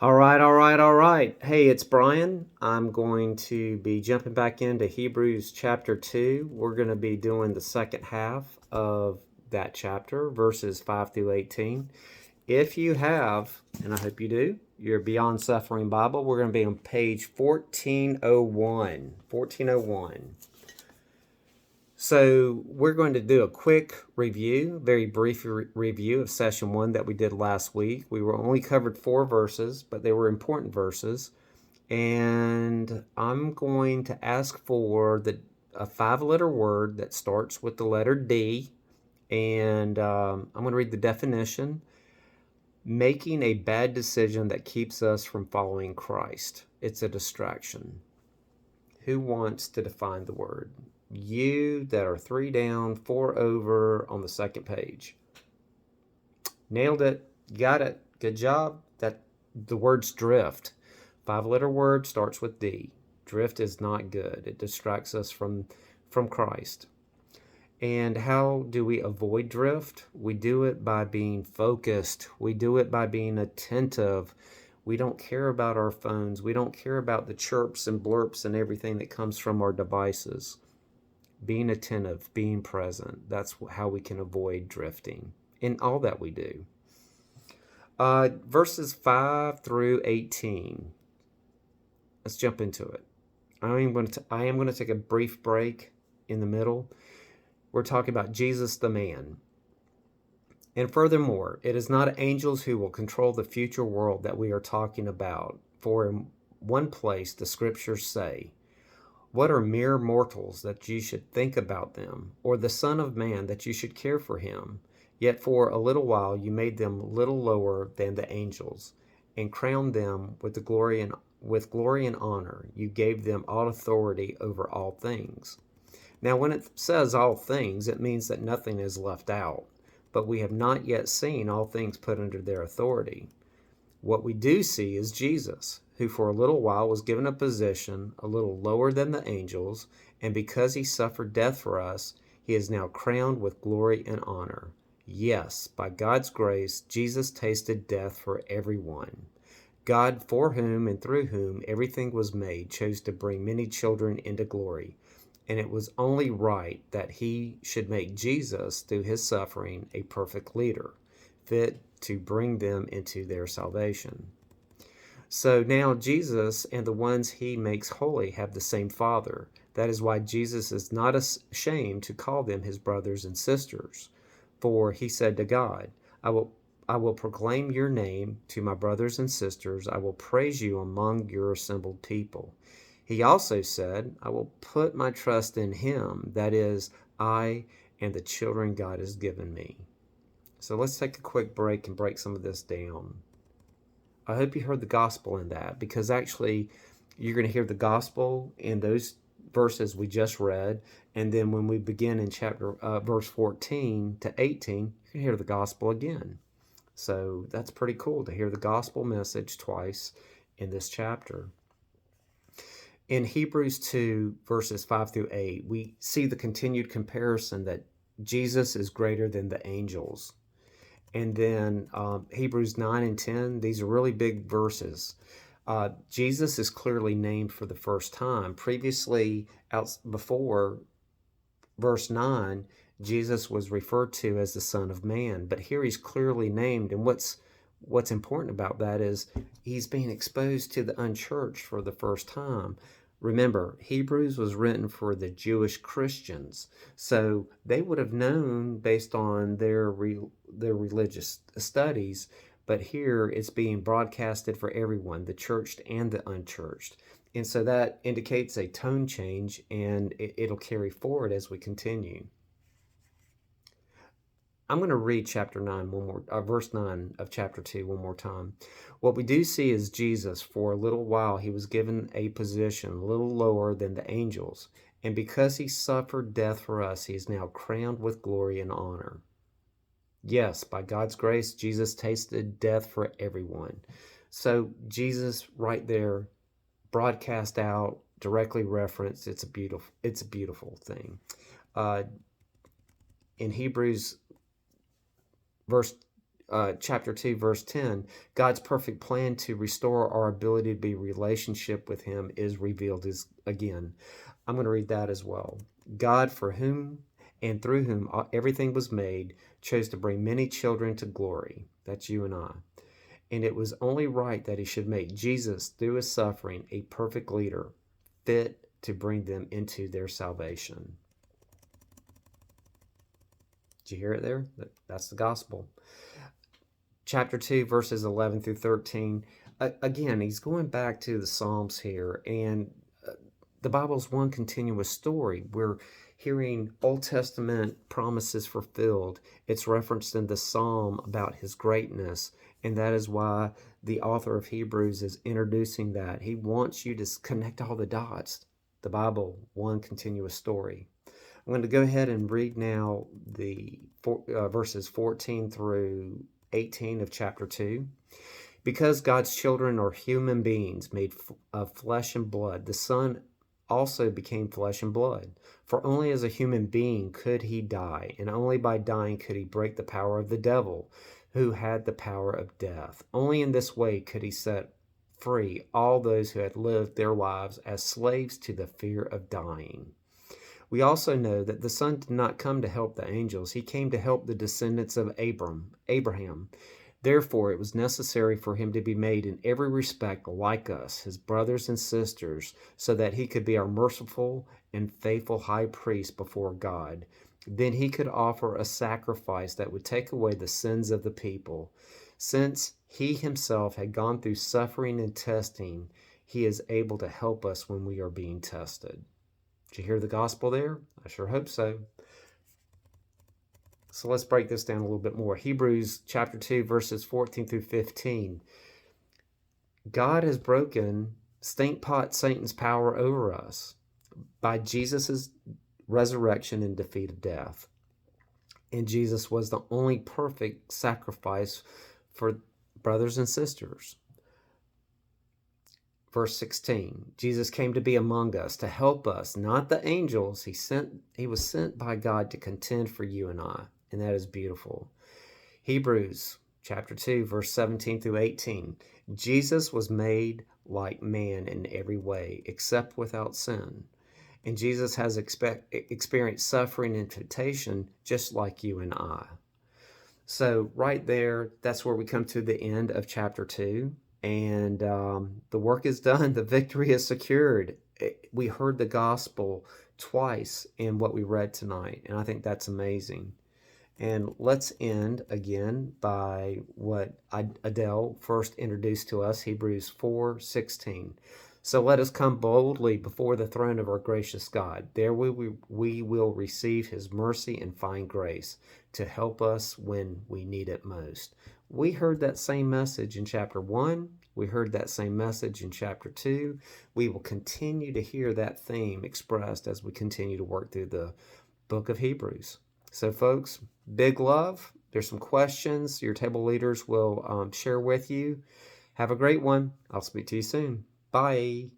All right. Hey, it's Bryan. I'm going to be jumping back into Hebrews chapter 2. We're going to be doing the second half of that chapter, verses 5 through 18. If you have, and I hope you do, your Beyond Suffering Bible, we're going to be on page 1401. 1401. So we're going to do a quick review, very brief review of session 1 that we did last week. We were only covered 4 verses, but they were important verses. And I'm going to ask for a 5-letter word that starts with the letter D. And I'm going to read the definition. Making a bad decision that keeps us from following Christ. It's a distraction. Who wants to define the word? You that are 3 down, 4 over on the second page. Nailed it. Got it. Good job. That the word's drift. 5-letter word starts with D. Drift is not good. It distracts us from Christ. And how do we avoid drift? We do it by being focused. We do it by being attentive. We don't care about our phones. We don't care about the chirps and blurps and everything that comes from our devices. Being attentive, being present, that's how we can avoid drifting in all that we do. Verses 5 through 18. Let's jump into it. I am going to take a brief break in the middle. We're talking about Jesus the man. And furthermore, it is not angels who will control the future world that we are talking about. For in one place the scriptures say, "What are mere mortals that you should think about them, or the Son of Man that you should care for him? Yet for a little while you made them little lower than the angels, and crowned them with glory and honor. You gave them all authority over all things." Now, when it says all things, it means that nothing is left out. But we have not yet seen all things put under their authority. What we do see is Jesus, who for a little while was given a position a little lower than the angels, and because he suffered death for us, he is now crowned with glory and honor. Yes, by God's grace, Jesus tasted death for everyone. God, for whom and through whom everything was made, chose to bring many children into glory. And it was only right that he should make Jesus, through his suffering, a perfect leader, fit to bring them into their salvation. So now Jesus and the ones he makes holy have the same Father. That is why Jesus is not ashamed to call them his brothers and sisters. For he said to God, I will proclaim your name to my brothers and sisters. I will praise you among your assembled people. He also said, I will put my trust in him, that is, I and the children God has given me. So let's take a quick break and break some of this down. I hope you heard the gospel in that, because actually you're going to hear the gospel in those verses we just read, and then when we begin in verse 14 to 18, you can hear the gospel again. So that's pretty cool to hear the gospel message twice in this chapter. In Hebrews 2, verses 5 through 8, we see the continued comparison that Jesus is greater than the angels. And then Hebrews 9 and 10, these are really big verses. Jesus is clearly named for the first time. Previously, before verse 9, Jesus was referred to as the Son of Man. But here he's clearly named. And what's important about that is he's being exposed to the unchurched for the first time. Remember, Hebrews was written for the Jewish Christians, so they would have known based on their religious studies, but here it's being broadcasted for everyone, the churched and the unchurched. And so that indicates a tone change, and it'll carry forward as we continue. I'm going to read verse 9 of chapter 2 one more time. What we do see is Jesus, for a little while, he was given a position a little lower than the angels. And because he suffered death for us, he is now crowned with glory and honor. Yes, by God's grace, Jesus tasted death for everyone. So Jesus right there, broadcast out, directly referenced. It's a beautiful thing. In Hebrews verse chapter 2, verse 10, God's perfect plan to restore our ability to be in relationship with him is revealed again. I'm going to read that as well. God, for whom and through whom everything was made, chose to bring many children to glory. That's you and I. And it was only right that he should make Jesus, through his suffering, a perfect leader, fit to bring them into their salvation. Did you hear it there? That's the gospel. Chapter 2, verses 11 through 13. Again, he's going back to the Psalms here, and the Bible's one continuous story. We're hearing Old Testament promises fulfilled. It's referenced in the Psalm about his greatness, and that is why the author of Hebrews is introducing that. He wants you to connect all the dots. The Bible, one continuous story. I'm going to go ahead and read now the verses 14 through 18 of chapter 2. Because God's children are human beings made of flesh and blood, the Son also became flesh and blood. For only as a human being could he die, and only by dying could he break the power of the devil, who had the power of death. Only in this way could he set free all those who had lived their lives as slaves to the fear of dying. We also know that the Son did not come to help the angels. He came to help the descendants of Abraham. Therefore, it was necessary for him to be made in every respect like us, his brothers and sisters, so that he could be our merciful and faithful high priest before God. Then he could offer a sacrifice that would take away the sins of the people. Since he himself had gone through suffering and testing, he is able to help us when we are being tested. Did you hear the gospel there? I sure hope so. So let's break this down a little bit more. Hebrews chapter 2, verses 14 through 15. God has broken stinkpot Satan's power over us by Jesus' resurrection and defeat of death. And Jesus was the only perfect sacrifice for brothers and sisters. Verse 16, Jesus came to be among us, to help us, not the angels. He was sent by God to contend for you and I, and that is beautiful. Hebrews chapter 2, verse 17 through 18. Jesus was made like man in every way, except without sin. And Jesus has experienced suffering and temptation just like you and I. So right there, that's where we come to the end of chapter 2. And the work is done. The victory is secured. We heard the gospel twice in what we read tonight, and I think that's amazing. And let's end again by what Adele first introduced to us, Hebrews 4:16. So let us come boldly before the throne of our gracious God. There we will receive his mercy and find grace to help us when we need it most. We heard that same message in chapter 1. We heard that same message in chapter 2. We will continue to hear that theme expressed as we continue to work through the book of Hebrews. So folks, big love. There's some questions your table leaders will share with you. Have a great one. I'll speak to you soon. Bye.